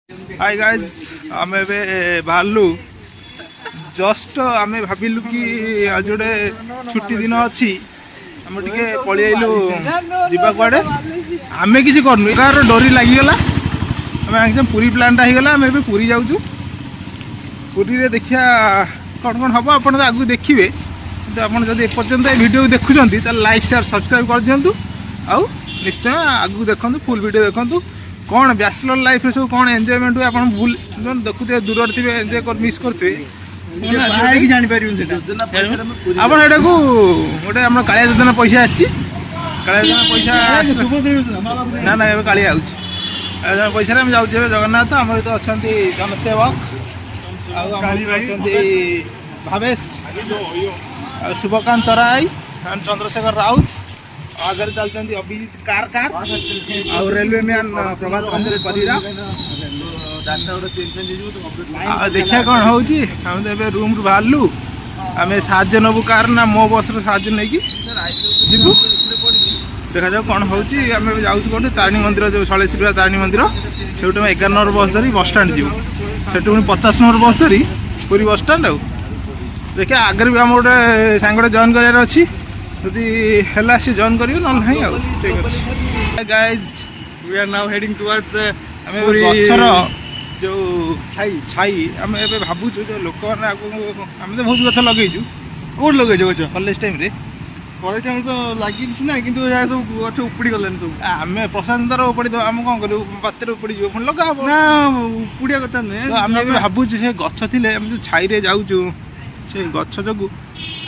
Hi guys आम बाहरलु just आम भाविलु कि आज गोटे छुट्टी दिन अच्छी आम टे पलैलु जावा कड़े आम कि करनु कार डोरी लगिगला आम एकदम पूरी प्लांटा होगला आम पूरी जाऊँ पूरी रे देखिया कौन कौन हम आप आगू देखिए आप एपर्तंत वीडियो देखुं लाइक शेयर सब्सक्राइब कर दिंतु आउ निश्चय आगू देखु फुल वीडियो देखु कौन बैचलर लाइफ सब कौन एंजॉयमेंट हुए आप भूल देखुए दूर थे एंजॉय कर मिस करते आप गोटे आम कालिया योजना पैसा आसी कालिया योजना पैसा ना ना कालिया आना पैसा जाऊँ जगन्नाथ आम तो अच्छा जनसेवक भावेश शुभकांत राय चंद्रशेखर राउत आगे चलते Abhijit car railway man Prabhat Ranjan Parida देखिए कौन हो रूम रू बाहरलु आम साहय नबू कार ना मो बस नहीं जीवु देखा जाऊ कौन हो जाऊँ तारिणी मंदिर जो शैलेश्वरी तारिणी मंदिर से 11 नंबर बस धरी बस स्टाण्ड जीवु से 50 नंबर बस धरी पूरी बस स्टाण्ड देखिए आगे भी आम गोटे सांगटे जॉइन करार अच्छी जदि है सी जॉइन कर guys we are now heading towards गछर जो छाई आम ए भावुँ जो लोक मैंने आम तो बहुत गछ लगे कौट लगे गछ कॉलेज टाइम रे कॉलेज टाइम तो लगी ना कि सब गछ उपड़ी गले सब आम प्रशासन द्वारा उपड़ी आम कौन करूँ बातें उपड़ी जी पुणी लगा ना उपड़िया कथा नुहे आम भावुँ से गछ थे आम जो छाई जाऊँ से गछ जो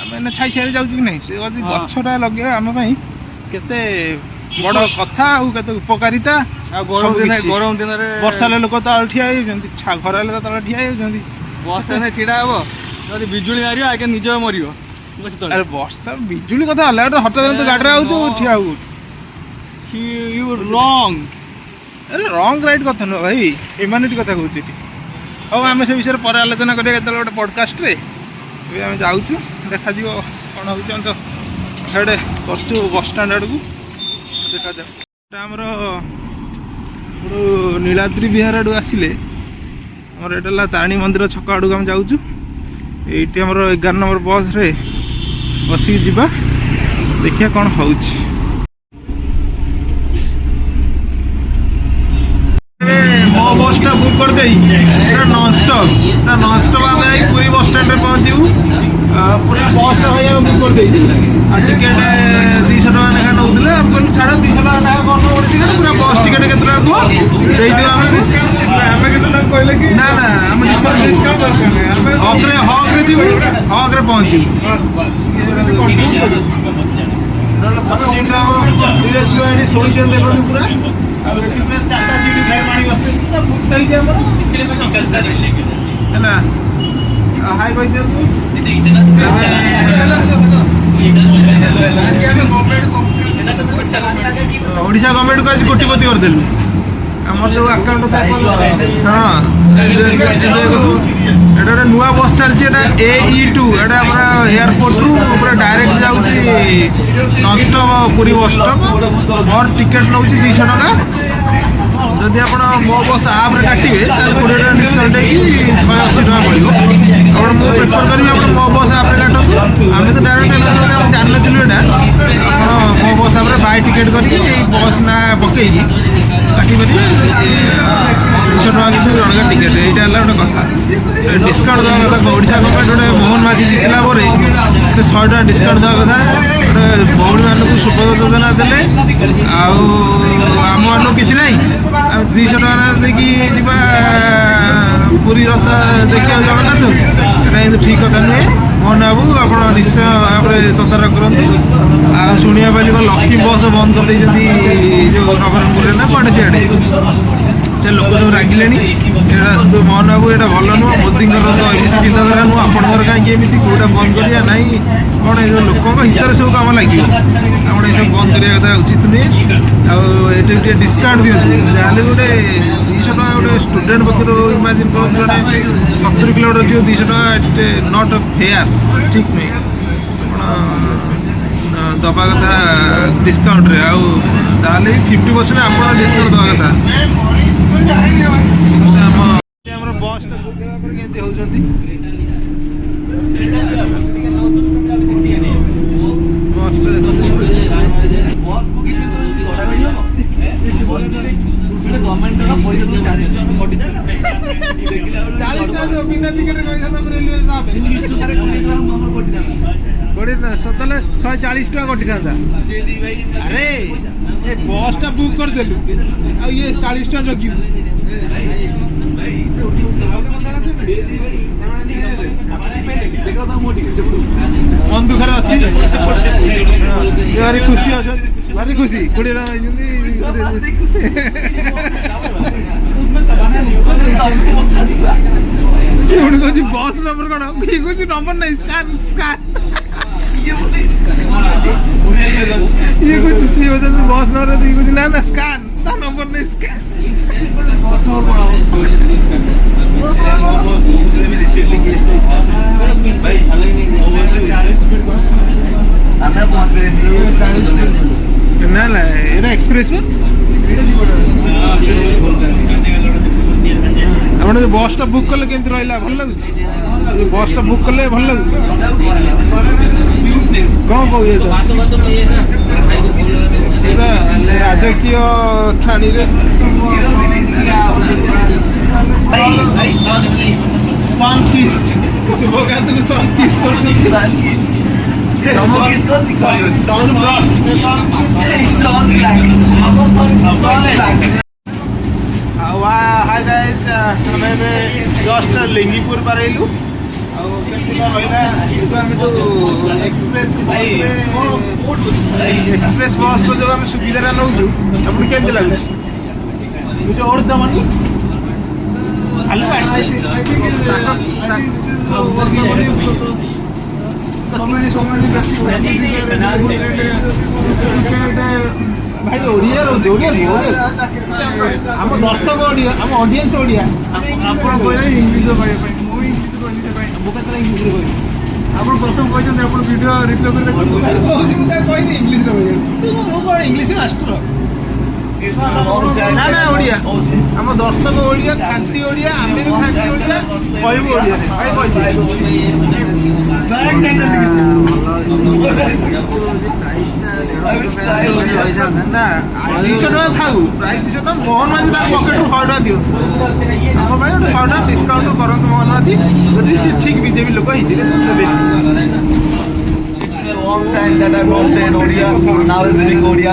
आम छाई छाई जाऊँ कि नहीं से गछटा लगे आम केते बड़ कथा केते उपकारिता गरम दिन वर्षा लोक तले ठिया खरा हेल्ले तले ठिया बस छिड़ा हम जब बिजुली मार आगे निज मर अरे वर्षा बिजुली कथा हठात तो गाड़ी आउ ठिया यू रंग अरे रंग राइट कथा नुह भाई ह्यूमानिटी कथा कहूँ हाँ आम से विषय पर आलोचना करें गोटे पडकास्ट रे आम जाऊँ देखा कौन हो तो हेडे कर बस स्टाण्ड आड़ को देखा जाऊ आमर नीलाद्री विहार आड़ आसिले आमर एटा तारिणी मंदिर छक आड़ को जाऊँ ये आमर 11 नंबर बस रे बसिक जीवा देखिए कौन हो मो बसटा बुक कर दे नॉनस्टॉप आम पूरी बस स्टाण्ड में पहुँचू पूरा बस भाई आम बुक कर दे टिकेट 200 टका लेखा नौले आम कहूँ छाड़ 200 टका लेखा कर टिकेट पूरा बस टिकेट के कहले ना ना आम हक रे जीव हक रे पहुँचू छुआ ये शोचन देखो पूरा 4टा सीट घर पानी बसते हाई कही ओडिशा गवर्नमेंट को आज कोटिपति करदेलु आम जो अकाउंट हाँ गोटे नुआ बस चलती AE2 एयरपोर्ट रु पूरा डायरेक्ट जाऊँगी नॉनस्टॉप पूरी बस स्टॉप और टिकेट नौ 200 टका जदि आप मो बस आप्रे काटे 20 टका डिस्काउंट हो 180 टका पड़ो मुझे प्रेफर करी आप मो बस आप्रे काटू आम तो डायरेक्ट जान आप मो बस आप्रे बाय टिकेट करके बस ना पकई काटी पारे 200 टका कि जनका टिकेट यहाँ गोटे कथा डिस्काउंट देवा कथा ओडिशा गवर्नमेंट गोटे मोहन माझी जितला 100 टका डिस्काउंट देवा कथा गोटे भौणी मानक सुपद योजना देले आम मान कि ना 200 टका देखिए पूरी रथ देखा जगन्नाथ ठीक कथा नुहे मोहन बाबू आप निश्चय भाव तदारख करूँ शुणा पाली लक्ष्मी बस बंद कर जो नवरंगपुर ना कौटे सीआड़े से लोक सब रागिले मोहन बाबू यहाँ भल नुह मोदी तो एमती चिंताधारा नुह आपंकर कहीं कौटा बंद करा ना कौन जो लोक हितर सब कम लगे आप सब बंद करने कथा उचित नुहे आए डिस्काउंट दिखाते जहाँ गोटे 200 टका गोटे स्टूडेंट पक्ष इमाजिन कर 70 किलोमीटर जो 200 टका नट फेयर ठीक नुहे दबा कथा डिस्काउंट रे आउ 50% आप डिस्काउंट दवा कथा କେମିତି ହଉଛନ୍ତି। ସତେଲେ 140 ଟଙ୍କା କଟିଥାନ୍ତା। ଆରେ ଏ ବସ୍ ଟା ବୁକ୍ କରିଦେଲୁ ଆଉ ଇଏ 40 ଟଙ୍କା ଜଗିବୁ। ମନ ଦୁଃଖରେ ଅଛି। ଭାରି ଖୁସି ଅଛନ୍ତି, ଭାରି ଖୁସି 20 ଟଙ୍କା ହେଇଛନ୍ତି। ସେ ପୁଣି କହୁଛି ବସ୍ ନମ୍ବର କଣ, ଇଏ କହୁଛି ନମ୍ବର ନାହିଁ ସ୍କାନ୍ ସ୍କାନ୍। ଇଏ କହୁଛି ସିଏ କହୁଛନ୍ତି ବସ୍ ନମ୍ବର, ଇଏ କହୁଛି ନା ନା ସ୍କାନ୍, ତା ନମ୍ବର ନାହିଁ ସ୍କାନ୍। ନା ନା ଏଇଟା ଏକ୍ସପ୍ରେସ୍ ଆପଣ ଯୋଉ ବସ୍ ଟା ବୁକ୍ କଲେ କେମିତି ରହିଲା, ଭଲ ଲାଗୁଛି? ବସ୍ ଟା ବୁକ୍ କଲେ ଭଲ ଲାଗୁଛି? କଣ କହୁଛ ଏଇଟା ରାଜକୀୟ ଠାଣିରେ ସନକିଷ୍ଟ ଶୁଭକାନ୍ତକୁ ସନକିଷ୍ଟ କରୁଛନ୍ତି। हाय गाइस ଆମେ ଏବେ ଜଷ୍ଟ ଲିଙ୍ଗିପୁର ପାରେଇଲୁ। ଆଉ କେମିତି ରହିଲା ଆମେ ଯୋଉ ଏକ୍ସପ୍ରେସ୍ ବସ୍ର ଯୋଉ ଆମେ ସୁବିଧାଟା ନେଉଛୁ ଆପଣଙ୍କୁ କେମିତି ଲାଗୁଛି? ଏଇଟା ଓଢୁଦମନି ଖାଲି भाई ओडिया आम दर्शक ओडिया आम ऑडियंस ओडिया इंग्लिश आप प्रथम कहते आप वीडियो रिप्ले इंग्लिश मास्टर ना ना ओडिया आम दर्शक ओडिया खांटी ओडिया आम भी खांटी ओडिया कहबू ओडिया ना 200 टका थाऊ प्राइस 200 टका मोहन माझी पकेट 100 टका दियो आम भाई 100 टका डिस्काउंट करंतु मोहन माझी जदि से ठीक बीजेपी लोक हिंदी तो बेसी long time that I was saying Odia now is speaking Odia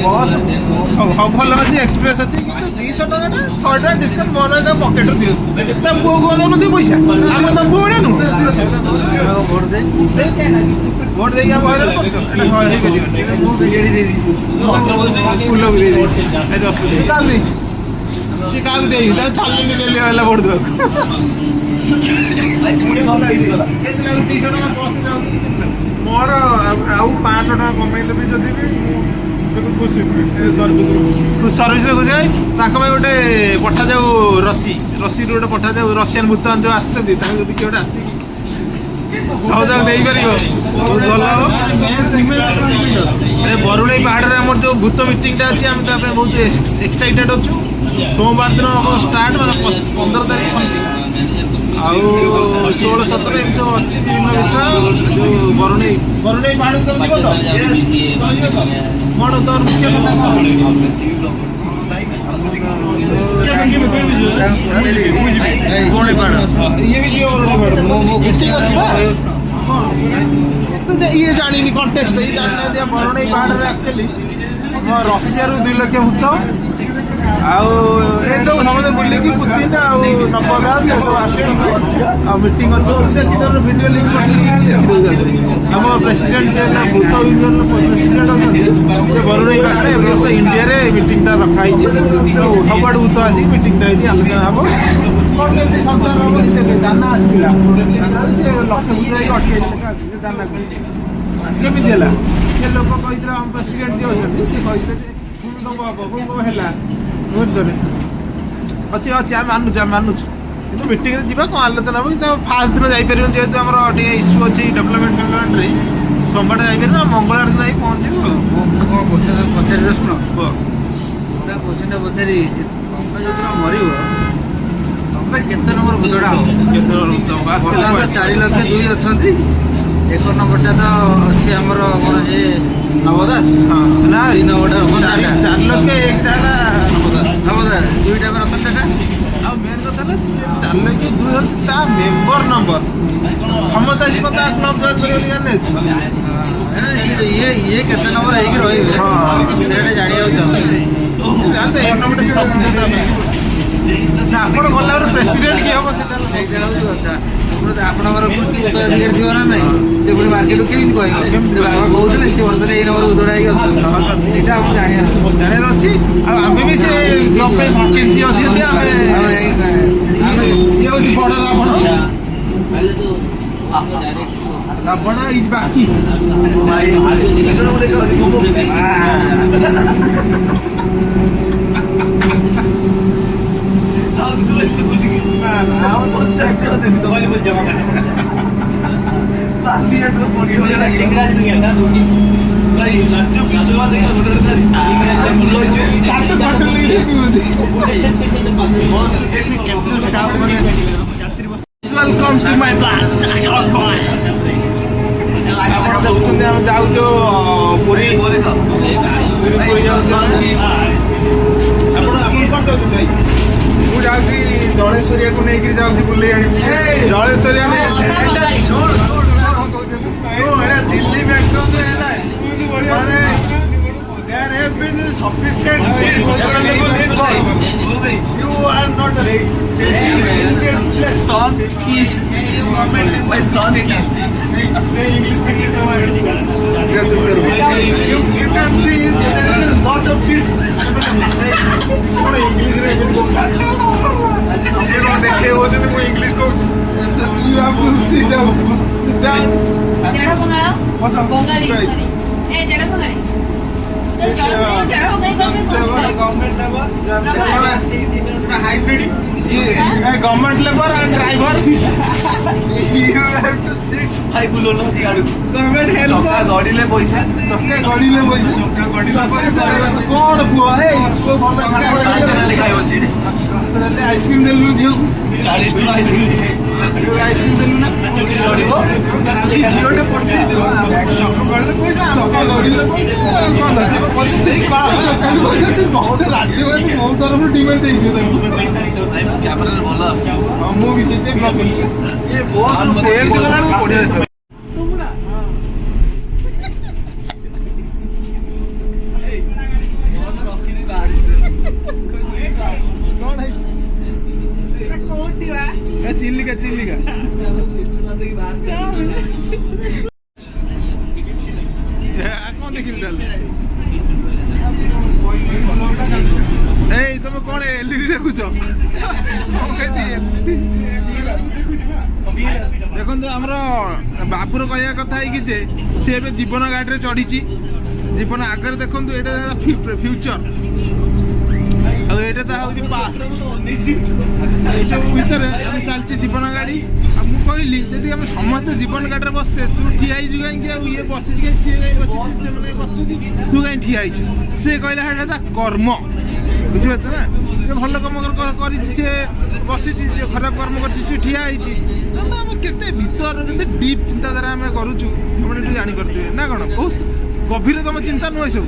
boss सब भल अछि एक्सप्रेस अछि किंतु 200 टका ना 100 टका डिस्काउंट मोहन माझी पकेट दियो त बो को दे पैसा हम त बोडे नु वोट दे या बाहर करछ एटा हे करियो मु बिजेडी दे दी फुल भी दे दी ए दस दे काल नहीं से काल दे ता चालनी ले ले वाला वोट दो भाई थोड़ी बहुत ऐसी गला केतना 200 टका बस जाऊ मोर आउ 500 टका कमाई देबी जदी भी देखो खुशी सर्विस सर्विस रे खुशी ताको भाई गोटे पठा जाऊ रसी रसी रो गोटे पठा जाऊ रशियन भूतान जो आछथि ता जदी केटा आसी सौदा नहीं करियो बहुत भलो अरे बरुणई पहाड़ रे हमर जो भूत मीटिंग ता अछि हम ता बहुत एक्साइटेड अछु सोमवार दिन हम स्टार्ट माने 15 तारिख संति आउ 16 17 एम सब अछि विभिन्न विषय जो बरुणई पहाड़ को तुम जीवो तो मोर तोर मुख्य कथा ये भी जियो ठीक अच्छी ये जानी कंटेस्ट ये जानना दिया बरुणई पहाड़ रे एक्चुअली रशिया रु 2 लाख भूत आउ ए सब समझे बुली की पुतिन आउ नवदास सब आछन आ मीटिंग अच्छे से किधर वीडियो लिंक हम प्रेसिडेंट से ना भूत यूनियन प्रेसिडेंट अछन से बरुणई पहाड़ से इंडिया रे मीटिंग ता रखाई जे सबड भूत आसी मीटिंग ता आलोचना हबो कोन केमती संसार हबो जे दाना आस्तिला दाना से लक्ष्य भूत ही अटके दाना केमती होला ये लोक कहितरा हम प्रेसिडेंट जे अछन से कहितरा से भूकंप ହେଲା बुझे अच्छी अच्छी आम मानुच कि मीटिंग जी कौन आलोचना हम कि फास्ट दिन जापर जेहतु आम इश्यू अच्छी डेभलपमेंट सोमवार जापर मंगलवार दिन पहुँचू पचार शुण क्वेश्चन पचारि तुम जो मर तुम କେତେ ନମ୍ବର ଭୂତଟା ହବ? କେତେ ରହୁଥିବା ବର୍ତ୍ତମାନ 4,02,000 ଅଛନ୍ତି। 1 ନମ୍ବରଟା ତ ଅଛି ଆମର କ'ଣ ଯେ ନବଦାସ। ନା 2 ନମ୍ବରଟା ରତନ 4 ଲକ୍ଷ ଏକଟା ନବଦାସ 2ଟା ରତନ ଟାଟା। ଆଉ ମେନ୍ କଥା ହେଲା ସେ 4 ଲକ୍ଷ 2 ହଉଛି ତା ମେମ୍ବର ନମ୍ବର କ୍ଷମତା ଯିବ ତା କ୍ଲବ ଜଏନ୍ କରିବ ଜାଣିଛୁ। ଇଏ କେତେ ନମ୍ବର ହେଇକି ରହିବେ ସେଇଟା ଜାଣିବାକୁ ଚାହୁଁଛି। ଜାଣତେ 1 ନମ୍ବରଟା ସେ ନା ଆପଣ ଗଲାବେଳେ ପ୍ରେସିଡେଣ୍ଟ କିଏ ହବ ସେଟା ସେଇଟା ହେଉଛି କଥା। ଆପଣଙ୍କର ଉତ୍ତରାଧିକାରୀ ଥିବ ନା ନାହିଁ, ସେ ପୁଣି ମାର୍କେଟକୁ କେମିତି କହିବେ? ବାବା କହୁଥିଲେ ସେ ବର୍ତ୍ତମାନ ଏଇ ନମ୍ବର ଉତ୍ତରା ହେଇକି ଅଛନ୍ତି, ସେଇଟା ଆମକୁ ଜାଣିବାର ଅଛି। ଆଉ ଆମେ ବି ସେ ଜବ୍ ପାଇଁ ଭାକେନ୍ସି ଅଛି ଯଦି ଆମେ ଇଏ ହେଉଛି ବଡ଼ ରାବଣ ଇଜ୍ ବାକି Welcome to my plant. ଆପଣ ଦେଖୁଛନ୍ତି ଆମେ ଯାଉଛୁ ପୁରୀ ଯାଉଛୁ। ଆପଣ କ'ଣ ଯାଉଛନ୍ତି? ମୁଁ ଯାଉଛି ଜଳେଶ୍ୱରିଆକୁ ନେଇକିରି ଯାଉଛି ବୁଲେଇ ଆଣିବି। ଜଳେଶ୍ୱରିଆ Delhi metro there have been sufficient seats available in Mumbai. You are not ready. Son kiss. My son kiss. Say English, please. You can see there is lot of seats. English रे कुछ बोलता है। से लोग देखे हो जो मैं English coach. You have to sit down. Sit down. जड़ा बंगाला? बंगाली सॉरी। ए जड़ा Bengali. Government labour and driver you have to sit भाई बोलो नो गाड़ी गवर्नमेंट हेल्प चक्का गाड़ी ले पैसा चक्का गाड़ी ले पैसा कौन पुआ ए इसको भले खाना लिखाई हो सीट आइसक्रीम देलु झियो 40 टका आइसक्रीम आइसक्रीम देलु ना चढ़िबो झियोटे पठे दियो चक्का गाड़ी ले पैसा चक्का गाड़ी ले पैसा कोन धके पैसा देख पा बहुत राज्य में तो बहुत तरफ डिमांड दे दियो कैमरा बोला हम भी देते ब्लॉग ये बहुत तेल से गला को पड़े रहता तुमड़ा कौन है एटा कोठी बा ए चिल्लिका कौन देखिल डाल ए तुम कौन एलईडी देखुछ देखो आमर बाबूर कहवा कथा है कि सी ए जीवन गाड़ी चढ़ी जीवन आगे देखो ये फ्यूचर भितर चलती जीवन गाड़ी मुझे कहली जदि आम समस्त जीवन गाड़ी बसते तू ठिया कहीं ये बस सी बस तू कहीं ठिया सी कहला कर्म बुझीपार ना भल कम कर बसी खराब कर्म कर ठिया केते भीतर केते डीप चिंताधारा आम करुचु जापारे ना कौन बहुत गभीर तुम चिंता नुह सब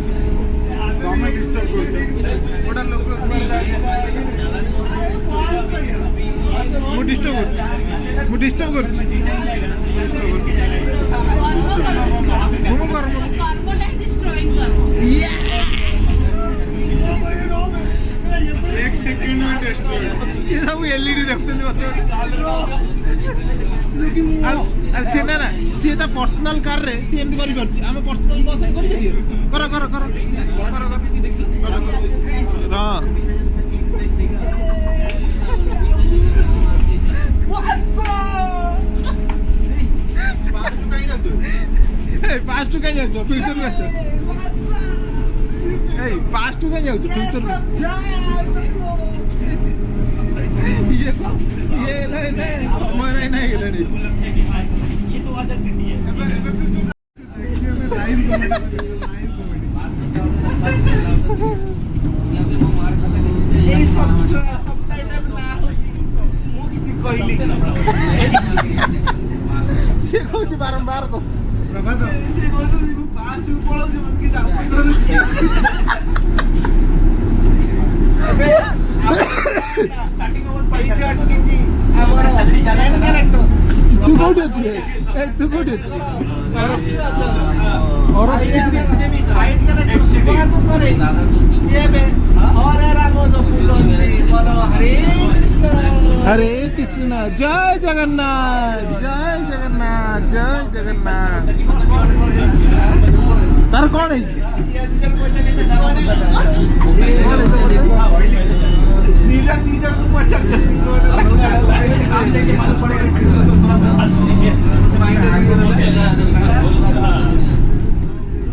गवर्नमेंट डिस्टर्ब गोटा लोक डिस्टर्ब कर सब एलईडी देखते सी ना सी पर्सनाल कार रे सी एमती कर पर्सनाल बस कर कर कर कर पास टू कहीं जाओ फ्यूचर में पास टू कहीं जाओ फ्यूचर में ये नहीं समय नहीं नहीं ये तो अदर सिटी है देखिए मैं लाइव कमेंट ये सब टाइटल ना हो କହିଲି ସେ କହୁଛି ବାରମ୍ବାର କହୁଛି ପ୍ରଭାତ ସେ କହୁଛନ୍ତି ମୁଁ ପାହାଚକୁ ପଳଉଛି ମତେ କିଛି ଆପଣ ଧରୁଛି ଏବେ ଷ୍ଟାର୍ଟିଂ ଓଭର ପାଇଟି ଅଟକିଛି ଆମର କ୍ୟାରେକ୍ଟର ତୁ କୋଉଠି ଅଛୁ ଏ ତୁ କୋଉଠି ଅଛୁ ସାଇଡ୍ କ୍ୟାରେକ୍ଟର ସୁଭାତ କରେ ସିଏ ଏବେ ହରେ ରାମ ଜପୁଛନ୍ତି ବଲ ହରେ କୃଷ୍ଣ ଜୟ ଜଗନ୍ନାଥ ଜୟ ଜଗନ୍ନାଥ ଜୟ ଜଗନ୍ନାଥ ତାର କଣ ହେଇଛି ଦି ଜଣକୁ ପଚାରୁଛନ୍ତି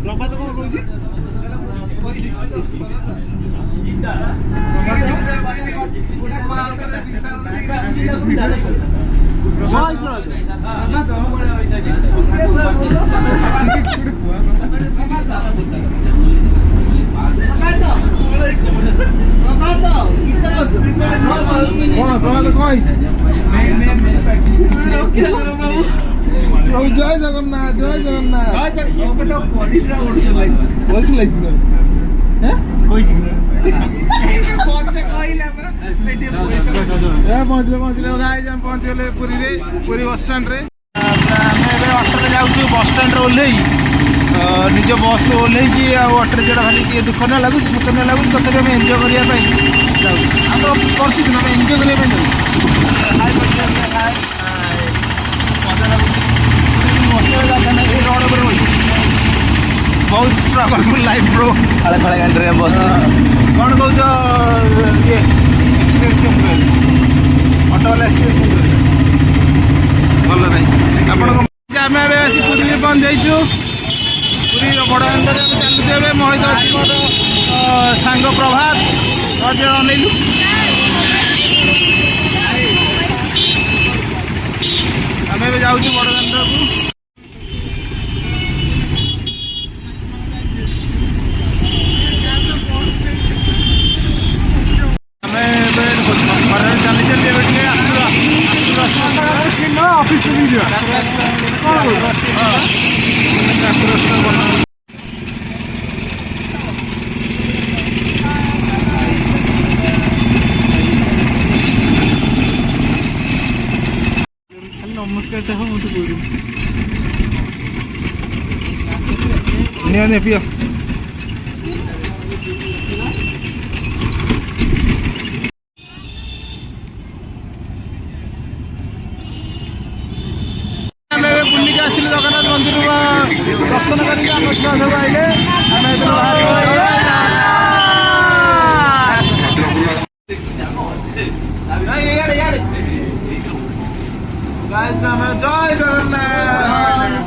ପ୍ରଭାତ କଣ କହୁଛି କଣ ପ୍ରଭାତ କଣ ହେଇଛି ଜୟ ଜଗନ୍ନାଥ ଜୟ ଜଗନ୍ନାଥ ପରିଶ୍ରା ବସି ଲାଗିଛି ପହଞ୍ଚିଲେ ପହଞ୍ଚିଗଲେ ପୁରୀରେ ପୁରୀ ବସଷ୍ଟାଣ୍ଡରେ ଆମେ ଏବେ ଅଟୋରେ ଯାଉଛୁ ବସଷ୍ଟାଣ୍ଡରେ ଓହ୍ଲେଇ ନିଜ ବସ୍ରୁ ଓହ୍ଲେଇକି ଆଉ ଅଟୋରେ ଯିବା ଭାରି ଟିକେ ଦୁଃଖ ନ ଲାଗୁଛି ସୁଖ ନ ଲାଗୁଛି ତଥାପି ଆମେ ଏନ୍ଜୟ କରିବା ପାଇଁ ଯାଉଛୁ ଆମର କରୁଛୁ ଆମେ ଏନ୍ଜୟ କରିବା ପାଇଁ ଯାଉଛୁ ମଜା ଲାଗୁଛି ବସିବା ଜାଗା ନାହିଁ ଏ ରୋଡ଼ ଉପରେ ରହିଛି ବହୁତ ଷ୍ଟ୍ରଗଲଫୁଲ୍ ଲାଇଫ୍ ବ୍ରୋ ଫାଳେ ଫାଳେ ଗାଡ଼ିରେ ବସ କ'ଣ କହୁଛ ଇଏ ଏକ୍ସପିରିଏନ୍ସ କେମିତି ରହିଲା ଅଟୋବାଲା ଏକ୍ସପିରିଏନ୍ସ କେମିତି ରହିଲା ଭଲ ନାହିଁ ଆପଣଙ୍କ ଆମେ ଏବେ ଆସି ପୁରୀରେ ପହଞ୍ଚିଯାଇଛୁ ପୁରୀର ବଡ଼ ଦାଣ୍ଡରେ ଆମେ ଚାଲୁଛୁ ଏବେ ମହିତ ଅଛି ମୋର ସାଙ୍ଗ ପ୍ରଭାତ ରଜ ଅନେଇଲୁ ଆମେ ଏବେ ଯାଉଛୁ ବଡ଼ ଦାଣ୍ଡକୁ অফিস নমস্কারটা মতো করি নিয়ে পিও ଆସିଲେ ଜଗନ୍ନାଥ ମନ୍ଦିର ଦର୍ଶନ କରିକି ଆମ ଛୁଆ ସବୁ ଆଇଲେ ଆମେ ଜୟ ଜଗନ୍ନାଥ